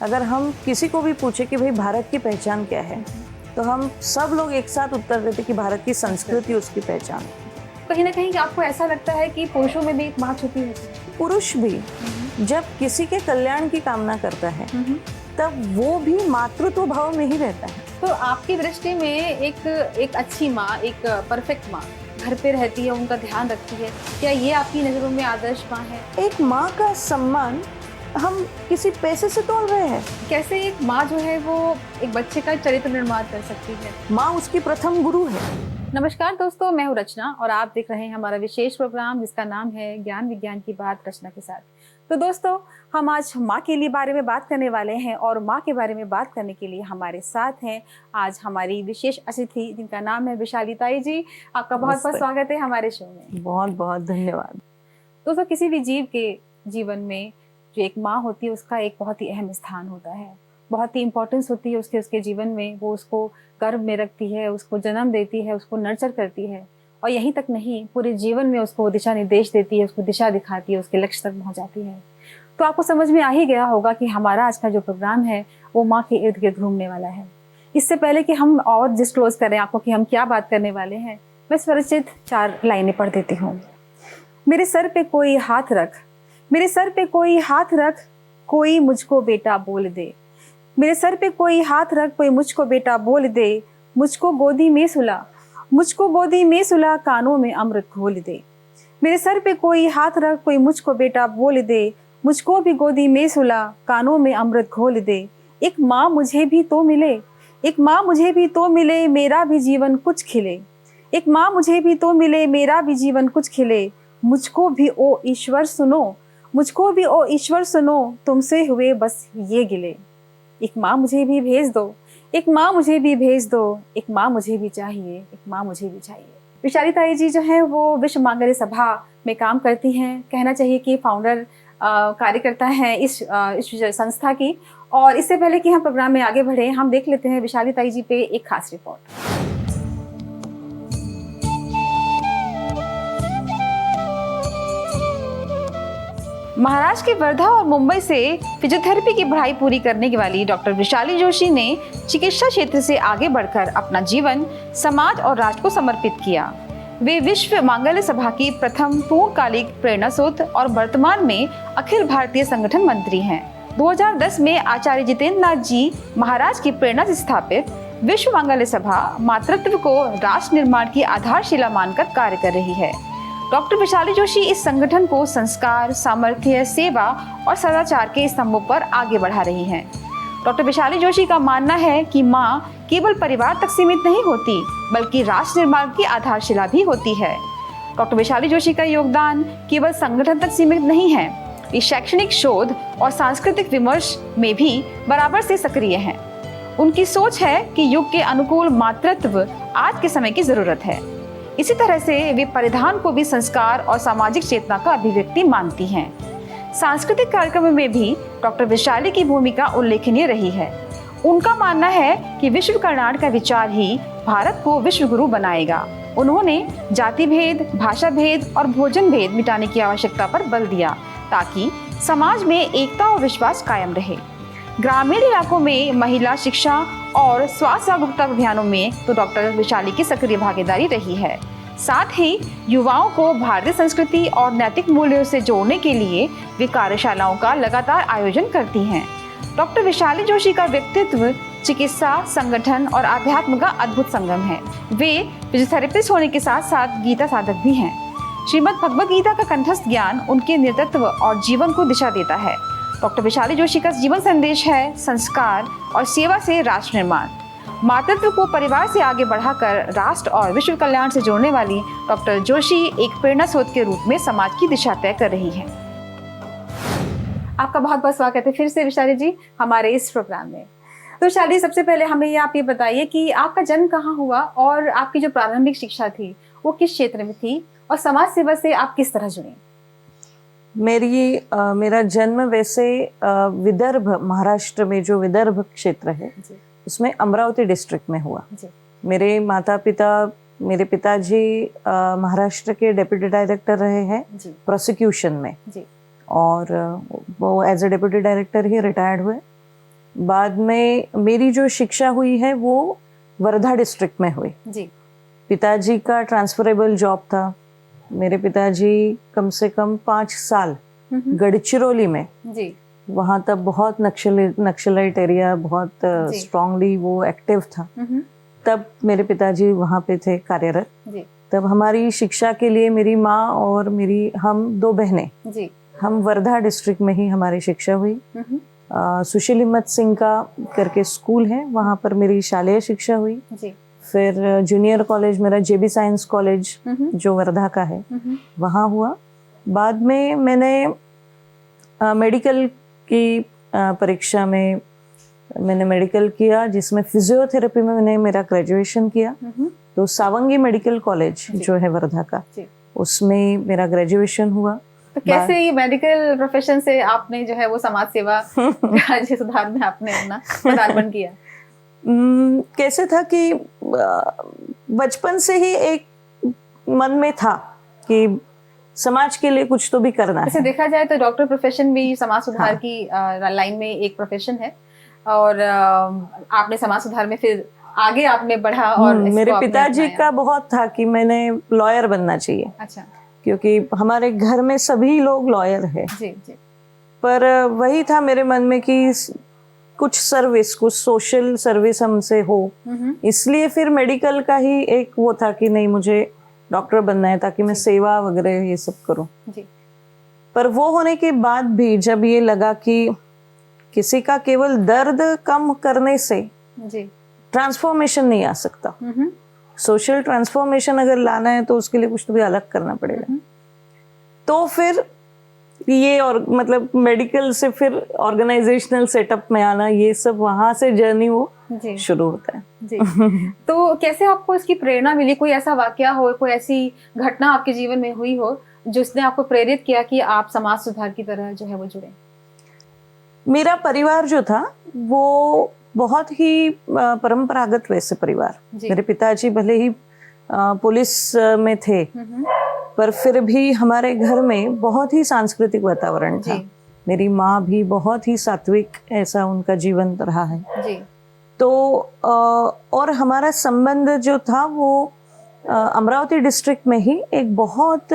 अगर हम किसी को भी पूछे कि भाई भारत की पहचान क्या है, तो हम सब लोग एक साथ उत्तर देते कि भारत की संस्कृति उसकी पहचान है। कहीं ना कहीं आपको ऐसा लगता है कि पुरुषों में भी एक माँ छुपी होती है? पुरुष भी जब किसी के कल्याण की कामना करता है तब वो भी मातृत्व भाव में ही रहता है। तो आपकी दृष्टि में एक अच्छी माँ, एक परफेक्ट माँ घर पे रहती है, उनका ध्यान रखती है, क्या ये आपकी नज़रों में आदर्श माँ है? एक माँ का सम्मान हम किसी पैसे से तोल रहे हैं? कैसे एक माँ जो है वो एक बच्चे का चरित्र निर्माण कर सकती है? माँ उसकी प्रथम गुरु है। नमस्कार दोस्तों, मैं हूँ रचना और आप देख रहे हैं हमारा विशेष प्रोग्राम जिसका नाम है ज्ञान विज्ञान की बात रचना के साथ। तो दोस्तों, हम आज माँ के लिए बारे में बात करने वाले हैं और माँ के बारे में बात करने के लिए हमारे साथ हैं आज हमारी विशेष अतिथि जिनका नाम है विशाली ताई जी। आपका बहुत बहुत स्वागत है हमारे शो में। बहुत बहुत धन्यवाद। दोस्तों, किसी भी जीव के जीवन में जो एक माँ होती है उसका एक बहुत ही अहम स्थान होता है, बहुत ही इम्पोर्टेंस होती है उसके जीवन में। वो उसको गर्भ में रखती है, उसको जन्म देती है, उसको नर्चर करती है और यहीं तक नहीं, पूरे जीवन में उसको दिशा निर्देश देती है, उसको दिशा दिखाती है, उसके लक्ष्य तक पहुंच जाती है। तो आपको समझ में आ ही गया होगा कि हमारा आज का जो प्रोग्राम है वो माँ के इर्द गिर्द घूमने वाला है। इससे पहले कि हम और डिस्क्लोज करें आपको कि हम क्या बात करने वाले हैं, मैं स्वरचित 4 लाइनें पढ़ देती हूँ। मेरे सर पे कोई हाथ रख, मेरे सर पे कोई हाथ रख, कोई मुझको बेटा बोल दे। मेरे सर पे कोई हाथ रख, कोई मुझको बेटा बोल दे। मुझको गोदी में सुला, मुझको गोदी में सुला, कानों में अमृत घोल दे। मेरे सर पे कोई हाथ रख, कोई मुझको बेटा बोल दे। मुझको भी गोदी में सुला, कानों में अमृत घोल दे। एक माँ मुझे भी तो मिले, एक माँ मुझे भी तो मिले, मेरा भी जीवन कुछ खिले। एक माँ मुझे भी तो मिले, मेरा भी जीवन कुछ खिले। मुझको भी ओ ईश्वर सुनो, मुझको भी ओ ईश्वर सुनो, तुमसे हुए बस ये गिले। एक माँ मुझे भी भेज दो, एक माँ मुझे भी भेज दो, एक माँ मुझे भी चाहिए, एक माँ मुझे भी चाहिए। विशाली ताई जी जो है वो विश्व मांगल्य सभा में काम करती हैं, कहना चाहिए कि फाउंडर कार्यकर्ता हैं इस संस्था की। और इससे पहले कि हम प्रोग्राम में आगे बढ़े, हम देख लेते हैं विशाली ताई जी पे एक खास रिपोर्ट। महाराष्ट्र के वर्धा और मुंबई से फिजियोथेरेपी की पढ़ाई पूरी करने वाली डॉक्टर विशाली जोशी ने चिकित्सा क्षेत्र से आगे बढ़कर अपना जीवन समाज और राष्ट्र को समर्पित किया। वे विश्व मांगल्य सभा की प्रथम पूर्णकालिक प्रेरणा स्रोत और वर्तमान में अखिल भारतीय संगठन मंत्री हैं। 2010 में आचार्य जितेंद्र नाथ जी महाराज की प्रेरणा से स्थापित विश्व मांगल्य सभा मातृत्व को राष्ट्र निर्माण की आधारशिला मानकर कार्य कर रही है। डॉक्टर विशाली जोशी इस संगठन को संस्कार, सामर्थ्य, सेवा और सदाचार के स्तंभों पर आगे बढ़ा रही हैं। डॉक्टर विशाली जोशी का मानना है कि माँ केवल परिवार तक सीमित नहीं होती, बल्कि राष्ट्र निर्माण की आधारशिला भी होती है। डॉक्टर विशाली जोशी का योगदान केवल संगठन तक सीमित नहीं है, वे शैक्षणिक शोध और सांस्कृतिक विमर्श में भी बराबर से सक्रिय हैं। उनकी सोच है कि युग के अनुकूल मातृत्व आज के समय की जरूरत है। इसी तरह से वे परिधान को भी संस्कार और सामाजिक चेतना का अभिव्यक्ति मानती हैं। सांस्कृतिक कार्यक्रमों में भी डॉक्टर विशाली की भूमिका उल्लेखनीय रही है। उनका मानना है कि विश्व कल्याण का विचार ही भारत को विश्व गुरु बनाएगा। उन्होंने जाति भेद, भाषा भेद और भोजन भेद मिटाने की आवश्यकता पर बल दिया ताकि समाज में एकता और विश्वास कायम रहे। ग्रामीण इलाकों में महिला शिक्षा और स्वास्थ्य जागरूकता अभियानों में तो डॉक्टर विशाली की सक्रिय भागीदारी रही है। साथ ही युवाओं को भारतीय संस्कृति और नैतिक मूल्यों से जोड़ने के लिए वे कार्यशालाओं का लगातार आयोजन करती हैं। डॉक्टर विशाली जोशी का व्यक्तित्व चिकित्सा, संगठन और अध्यात्म का अद्भुत संगम है। वे फिजियोथेरेपिस्ट होने के साथ साथ गीता साधक भी हैं। श्रीमद् भगवद गीता का कंठस्थ ज्ञान उनके नेतृत्व और जीवन को दिशा देता है। डॉक्टर विशाली जोशी का जीवन संदेश है संस्कार और सेवा से राष्ट्र निर्माण। मातृत्व को परिवार से आगे बढ़ाकर राष्ट्र और विश्व कल्याण से जोड़ने वाली डॉक्टर जोशी एक प्रेरणा स्रोत के रूप में समाज की दिशा तय कर रही है। आपका बहुत बहुत स्वागत है फिर से विशाली जी हमारे इस प्रोग्राम में। तो विशाली, सबसे पहले हमें आप ये बताइए कि आपका जन्म कहाँ हुआ और आपकी जो प्रारंभिक शिक्षा थी वो किस क्षेत्र में थी और समाज सेवा से आप किस तरह जुड़े? मेरा जन्म वैसे विदर्भ, महाराष्ट्र में जो विदर्भ क्षेत्र है उसमें अमरावती डिस्ट्रिक्ट में हुआ। मेरे मेरे पिताजी महाराष्ट्र के डेप्यूटी डायरेक्टर रहे हैं प्रोसिक्यूशन में और वो एज ए डेप्यूटी डायरेक्टर ही रिटायर्ड हुए बाद में मेरी जो शिक्षा हुई है वो वर्धा डिस्ट्रिक्ट में हुई। जी। पिताजी का ट्रांसफरेबल जॉब था। मेरे पिताजी कम से कम 5 साल गढ़चिरौली में, जी। वहाँ तब बहुत नक्सलाइट एरिया बहुत स्ट्रांगली वो एक्टिव था। तब मेरे पिताजी वहाँ पे थे कार्यरत। जी। तब हमारी शिक्षा के लिए मेरी माँ और हम 2 बहनें, जी। हम वर्धा डिस्ट्रिक्ट में ही हमारी शिक्षा हुई। सुशील हिम्मत सिंह का करके स्कूल है, वहाँ पर मेरी शालेय शिक्षा हुई। जी। फिर जूनियर कॉलेज मेरा जेबी साइंस कॉलेज जो वर्धा का है वहाँ हुआ। बाद में मैंने मेडिकल की परीक्षा में मैंने मेडिकल किया, जिसमें फिजियोथेरेपी में मैंने मेरा ग्रेजुएशन किया। तो सावंगी मेडिकल कॉलेज जो है वर्धा का, उसमें मेरा ग्रेजुएशन हुआ। तो कैसे ये मेडिकल प्रोफेशन से आपने जो है वो समाज सेवा राज्य सुधार में आपने अपना पदार्पण किया? कैसे था कि बचपन से ही एक मन में था कि समाज के लिए कुछ तो भी करना है। देखा जाए तो डॉक्टर प्रोफेशन भी समाज सुधार की लाइन में एक प्रोफेशन है, और आपने समाज सुधार में फिर आगे आपने बढ़ा और मेरे पिताजी का बहुत था कि मैंने लॉयर बनना चाहिए। अच्छा। क्योंकि हमारे घर में सभी लोग लॉयर है। जी। जी। पर वही था मेरे मन में कि कुछ सर्विस, कुछ सोशल सर्विस हमसे हो, इसलिए फिर मेडिकल का ही एक वो था कि नहीं, मुझे डॉक्टर बनना है ताकि मैं सेवा वगैरह ये सब करूं। जी। पर वो होने के बाद भी जब ये लगा कि किसी का केवल दर्द कम करने से ट्रांसफॉर्मेशन नहीं आ सकता, सोशल ट्रांसफॉर्मेशन अगर लाना है तो उसके लिए कुछ तो भी अलग करना पड़ेगा। तो फिर ये और मतलब मेडिकल से फिर ऑर्गेनाइजेशनल सेटअप में आना, ये सब वहां से जर्नी वो शुरू होता है। जी। तो कैसे आपको इसकी प्रेरणा मिली? कोई ऐसा वाकया हो, कोई ऐसी घटना आपके जीवन में हुई हो जिसने आपको प्रेरित किया कि आप समाज सुधार की तरह जो है वो जुड़े? मेरा परिवार जो था वो बहुत ही परंपरागत वैसे परिवार। मेरे पिताजी भले ही पुलिस में थे, पर फिर भी हमारे घर में बहुत ही सांस्कृतिक वातावरण था। मेरी माँ भी बहुत ही सात्विक, ऐसा उनका जीवन रहा है। जी। तो और हमारा संबंध जो था वो अमरावती डिस्ट्रिक्ट में ही एक बहुत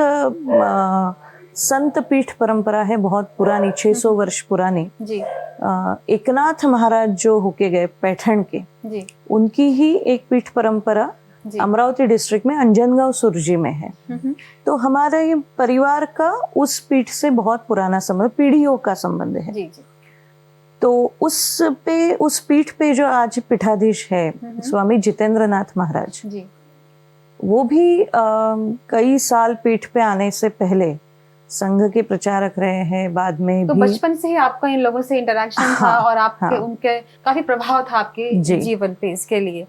संत पीठ परंपरा है, बहुत पुरानी, 600 वर्ष पुरानी। जी। एकनाथ महाराज जो होके गए पैठण के, उनकी ही एक पीठ परंपरा अमरावती डिस्ट्रिक्ट में अंजनगांव सुरजी में है। तो हमारे परिवार का उस पीठ से बहुत पुराना संबंध, पीढ़ियों का संबंध है। जी। तो उस पीठ पे जो आज पीठाधीश है स्वामी जितेंद्रनाथ महाराज, वो भी कई साल पीठ पे आने से पहले संघ के प्रचारक रहे हैं। बाद में तो बचपन से ही आपका इन लोगों से इंटरेक्शन था और आपके उनके काफी प्रभाव था आपके जीवन पे इसके लिए।